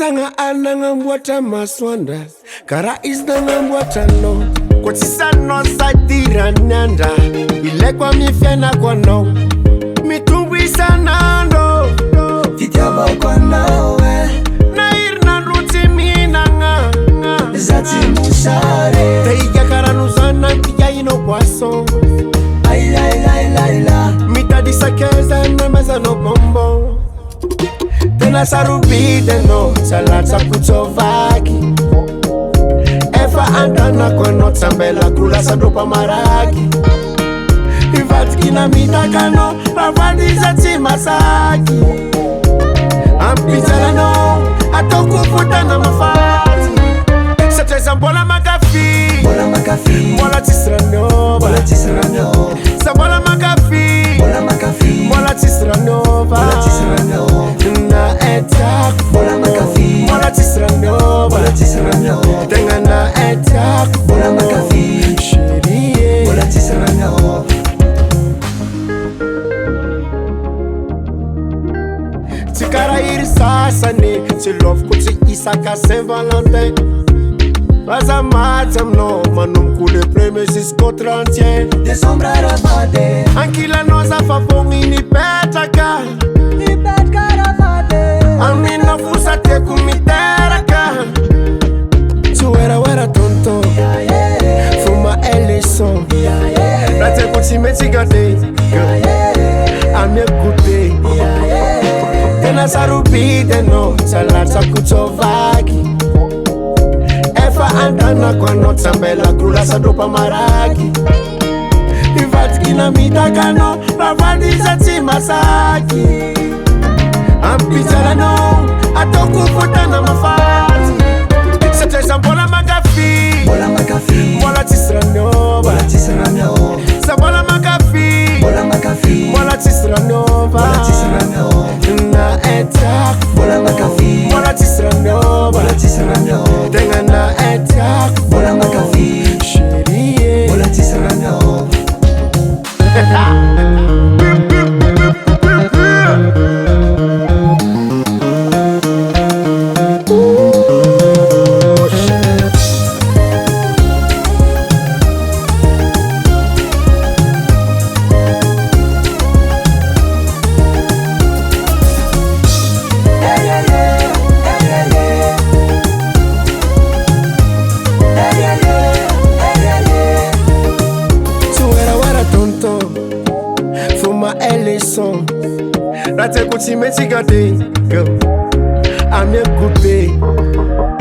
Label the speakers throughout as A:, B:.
A: Sanga ana ngambuata maswanda Kara isna ngambuata no Kwa tisa no satira nyanda Ile kwa mifena kwa no Mitumbwi sana no
B: Titiaba kwa nawe
A: Na irna ruti mina nga
B: Zati mushare
A: Teiga kara nuzana tia ino poisson
B: Ay.
A: Mita di sakeza na meza no bombo Tena sarubide no Salata kutovaki Efa andana kwa no Tambela kula sadopa maraki Ivatiki na mitakano Ravadi zati masaki Ampitala no Atokufuta na mafati Sateza mbola makafi
B: Bola makafi
A: Mola tisranova
B: Bola tisranova
A: Sabola makafi
B: Bola makafi
A: Mola tisranova
B: Bola tisranova
A: Na etak
B: Bola makafi
A: Mola tisranova
B: Bola tisranova
A: Tenga na etak
B: Bola makafi
A: Shirie
B: Bola tisranova
A: Tikara iri sasa ne Tilof kuti isaka Saint-Valentin Baza matam no Manum kule preme jusqu'au 30e
B: De sombra ravade
A: Ankila noza fafongi ni petaka
B: Ni pet caravade
A: Amina fusa te kumiteraka Tuwera tonto Fuma Ellison Rate kuti metigade Amye kute Tena sarubide no Salata kutovaki Efa andana kwa no Tambela kula sadopa maraki Ivatiki na mitakano Ravadi zati masaki Ampitala no Atokufuta na mafati Sateza mbola makafi
B: Bola makafi
A: Mola tisranova
B: Bola tisranova
A: Sabola makafi
B: Bola makafi
A: Mola tisranova
B: Bola tisranova
A: Na etak
B: Bola makafi
A: Mola tisranova
B: Bola tisranova
A: Tenga na etak
B: Bola makafi
A: Shirie
B: Bola tisranova
A: Fuma Ellison Rate kuti metigade Amye kute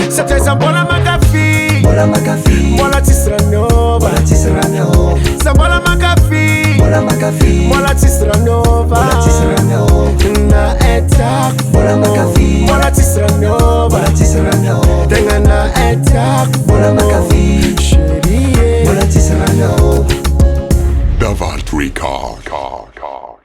A: Sateza mbola makafi
B: Bola makafi
A: Mola tisranova
B: Bola tisranova
A: Sabola makafi
B: Bola makafi
A: Mola tisranova
B: Bola tisranova
A: Na etak
B: Bola makafi
A: Mola tisranova
B: Bola tisranova
A: Tenga na etak
B: Bola makafi
A: Shirie
B: Bola tisranova
C: Davalt Record.